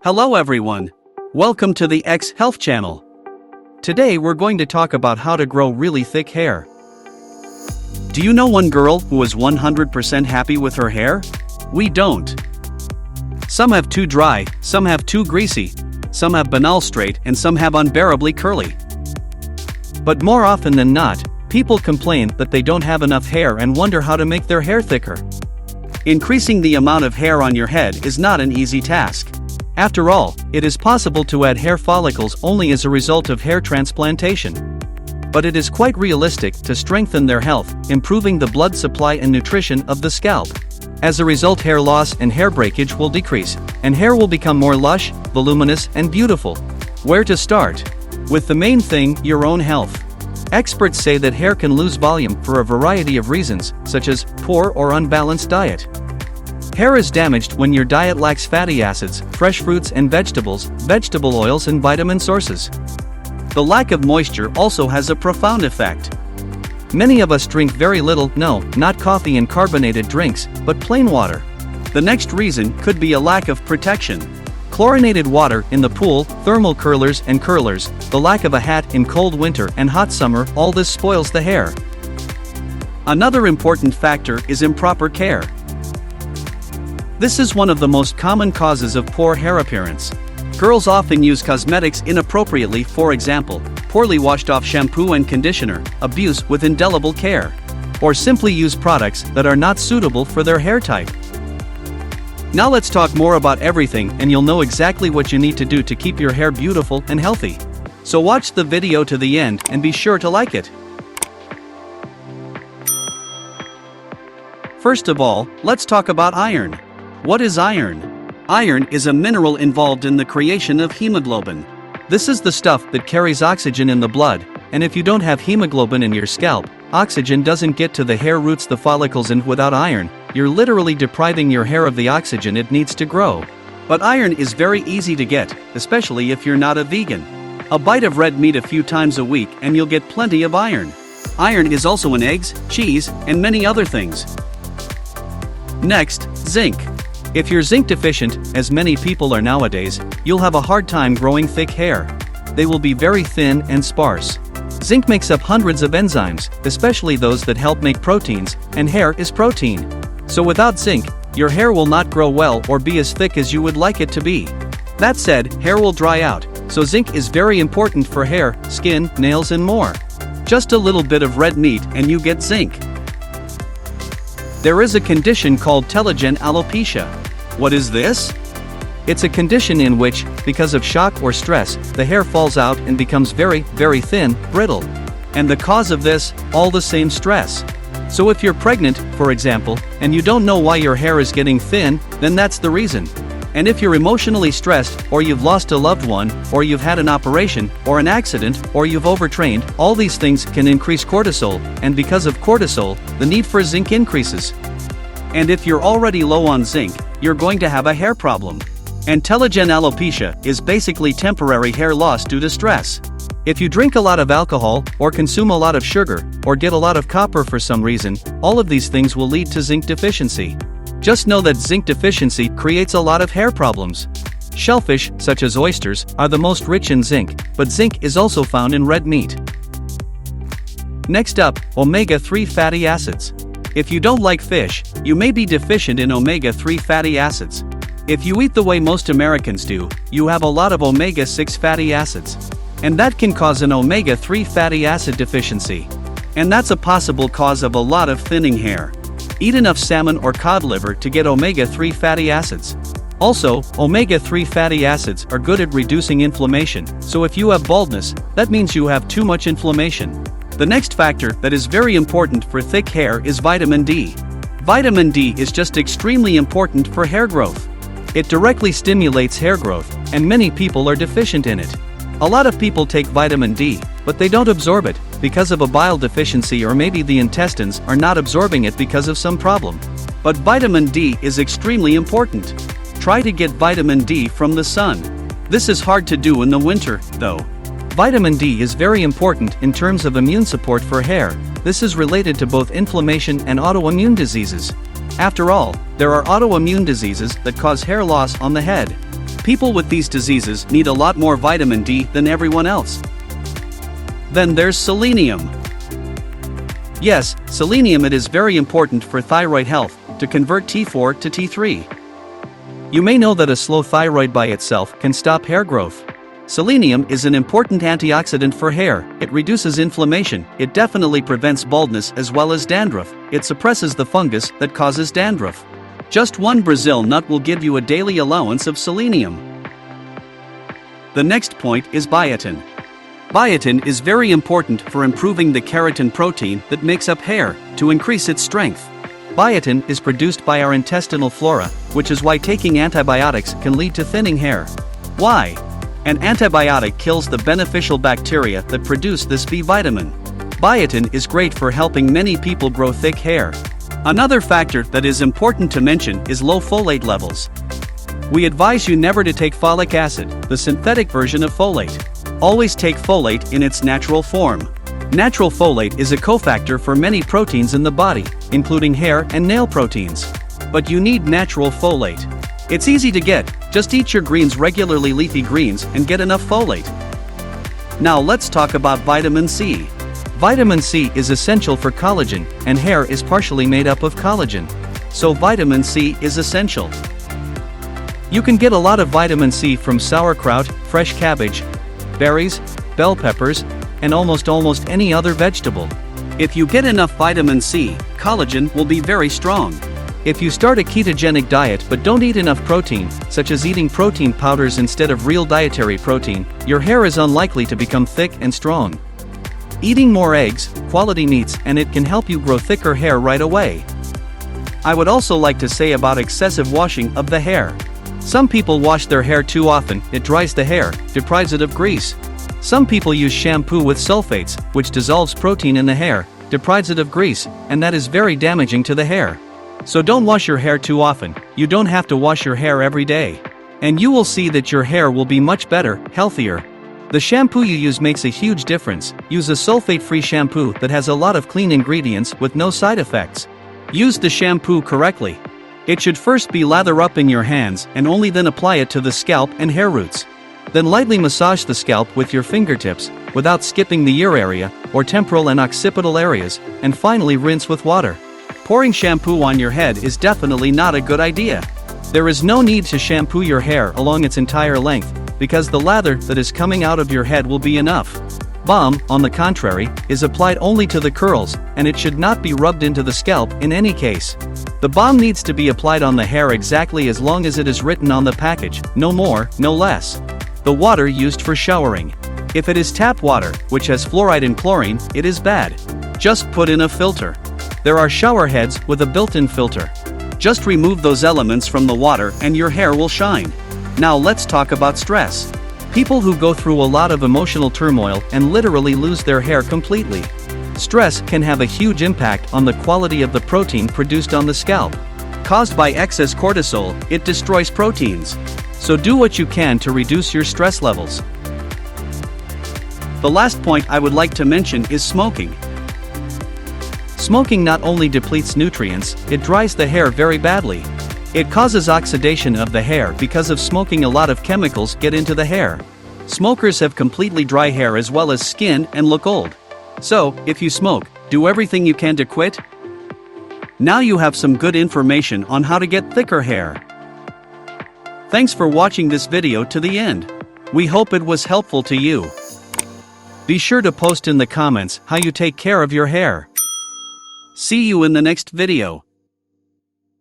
Hello everyone. Welcome to the X Health channel. Today we're going to talk about how to grow really thick hair. Do you know one girl who is 100% happy with her hair? We don't. Some have too dry, some have too greasy, some have banal straight, and some have unbearably curly. But more often than not, people complain that they don't have enough hair and wonder how to make their hair thicker. Increasing the amount of hair on your head is not an easy task. After all, it is possible to add hair follicles only as a result of hair transplantation. But it is quite realistic to strengthen their health, improving the blood supply and nutrition of the scalp. As a result, hair loss and hair breakage will decrease, and hair will become more lush, voluminous, and beautiful. Where to start? With the main thing, your own health. Experts say that hair can lose volume for a variety of reasons, such as poor or unbalanced diet. Hair is damaged when your diet lacks fatty acids, fresh fruits and vegetables, vegetable oils and vitamin sources. The lack of moisture also has a profound effect. Many of us drink very little, not coffee and carbonated drinks, but plain water. The next reason could be a lack of protection. Chlorinated water in the pool, thermal curlers and curlers, the lack of a hat in cold winter and hot summer, all this spoils the hair. Another important factor is improper care. This is one of the most common causes of poor hair appearance. Girls often use cosmetics inappropriately, for example, poorly washed off shampoo and conditioner, abuse with indelible care, or simply use products that are not suitable for their hair type. Now let's talk more about everything and you'll know exactly what you need to do to keep your hair beautiful and healthy. So watch the video to the end and be sure to like it. First of all, let's talk about iron. What is iron? Iron is a mineral involved in the creation of hemoglobin. This is the stuff that carries oxygen in the blood, and if you don't have hemoglobin in your scalp, oxygen doesn't get to the hair roots, the follicles, and without iron, you're literally depriving your hair of the oxygen it needs to grow. But iron is very easy to get, especially if you're not a vegan. A bite of red meat a few times a week and you'll get plenty of iron. Iron is also in eggs, cheese, and many other things. Next, zinc. If you're zinc deficient, as many people are nowadays, you'll have a hard time growing thick hair. They will be very thin and sparse. Zinc makes up hundreds of enzymes, especially those that help make proteins, and hair is protein. So without zinc, your hair will not grow well or be as thick as you would like it to be. That said, hair will dry out, so zinc is very important for hair, skin, nails and more. Just a little bit of red meat and you get zinc. There is a condition called telogen alopecia. What is this? It's a condition in which, because of shock or stress, the hair falls out and becomes very, very thin, brittle. And the cause of this, all the same stress. So if you're pregnant, for example, and you don't know why your hair is getting thin, then that's the reason. And if you're emotionally stressed, or you've lost a loved one, or you've had an operation, or an accident, or you've overtrained, all these things can increase cortisol, and because of cortisol, the need for zinc increases. And if you're already low on zinc, you're going to have a hair problem. And telogen alopecia is basically temporary hair loss due to stress. If you drink a lot of alcohol, or consume a lot of sugar, or get a lot of copper for some reason, all of these things will lead to zinc deficiency. Just know that zinc deficiency creates a lot of hair problems. Shellfish, such as oysters, are the most rich in zinc, but zinc is also found in red meat. Next up, omega-3 fatty acids. If you don't like fish, you may be deficient in omega-3 fatty acids. If you eat the way most Americans do, you have a lot of omega-6 fatty acids. And that can cause an omega-3 fatty acid deficiency. And that's a possible cause of a lot of thinning hair. Eat enough salmon or cod liver to get omega-3 fatty acids. Also, omega-3 fatty acids are good at reducing inflammation, so if you have baldness, that means you have too much inflammation. The next factor that is very important for thick hair is vitamin D. Vitamin D is just extremely important for hair growth. It directly stimulates hair growth, and many people are deficient in it. A lot of people take vitamin D, but they don't absorb it, because of a bile deficiency or maybe the intestines are not absorbing it because of some problem. But vitamin D is extremely important. Try to get vitamin D from the sun. This is hard to do in the winter, though. Vitamin D is very important in terms of immune support for hair. This is related to both inflammation and autoimmune diseases. After all, there are autoimmune diseases that cause hair loss on the head. People with these diseases need a lot more vitamin D than everyone else. Then there's selenium. Yes, selenium, it is very important for thyroid health, to convert T4 to T3. You may know that a slow thyroid by itself can stop hair growth. Selenium is an important antioxidant for hair. It reduces inflammation, it definitely prevents baldness as well as dandruff, it suppresses the fungus that causes dandruff. Just one Brazil nut will give you a daily allowance of selenium. The next point is biotin. Biotin is very important for improving the keratin protein that makes up hair, to increase its strength. Biotin is produced by our intestinal flora, which is why taking antibiotics can lead to thinning hair. Why? An antibiotic kills the beneficial bacteria that produce this B vitamin. Biotin is great for helping many people grow thick hair. Another factor that is important to mention is low folate levels. We advise you never to take folic acid, the synthetic version of folate. Always take folate in its natural form. Natural folate is a cofactor for many proteins in the body, including hair and nail proteins. But you need natural folate. It's easy to get, just eat your greens regularly, leafy greens, and get enough folate. Now let's talk about vitamin C. Vitamin C is essential for collagen, and hair is partially made up of collagen. So vitamin C is essential. You can get a lot of vitamin C from sauerkraut, fresh cabbage, berries, bell peppers, and almost any other vegetable. If you get enough vitamin C, collagen will be very strong. If you start a ketogenic diet but don't eat enough protein, such as eating protein powders instead of real dietary protein, your hair is unlikely to become thick and strong. Eating more eggs, quality meats, and it can help you grow thicker hair right away. I would also like to say about excessive washing of the hair. Some people wash their hair too often, it dries the hair, deprives it of grease. Some people use shampoo with sulfates, which dissolves protein in the hair, deprives it of grease, and that is very damaging to the hair. So don't wash your hair too often. You don't have to wash your hair every day. And you will see that your hair will be much better, healthier. The shampoo you use makes a huge difference. Use a sulfate-free shampoo that has a lot of clean ingredients with no side effects. Use the shampoo correctly. It should first be lather up in your hands and only then apply it to the scalp and hair roots. Then lightly massage the scalp with your fingertips, without skipping the ear area, or temporal and occipital areas, and finally rinse with water. Pouring shampoo on your head is definitely not a good idea. There is no need to shampoo your hair along its entire length, because the lather that is coming out of your head will be enough. Balm, on the contrary, is applied only to the curls, and it should not be rubbed into the scalp in any case. The balm needs to be applied on the hair exactly as long as it is written on the package, no more, no less. The water used for showering. If it is tap water, which has fluoride and chlorine, it is bad. Just put in a filter. There are shower heads with a built-in filter. Just remove those elements from the water and your hair will shine. Now let's talk about stress. People who go through a lot of emotional turmoil and literally lose their hair completely. Stress can have a huge impact on the quality of the protein produced on the scalp. Caused by excess cortisol, it destroys proteins. So do what you can to reduce your stress levels. The last point I would like to mention is smoking. Smoking not only depletes nutrients, it dries the hair very badly. It causes oxidation of the hair because of smoking. A lot of chemicals get into the hair. Smokers have completely dry hair as well as skin and look old. So, if you smoke, do everything you can to quit. Now you have some good information on how to get thicker hair. Thanks for watching this video to the end. We hope it was helpful to you. Be sure to post in the comments how you take care of your hair. See you in the next video.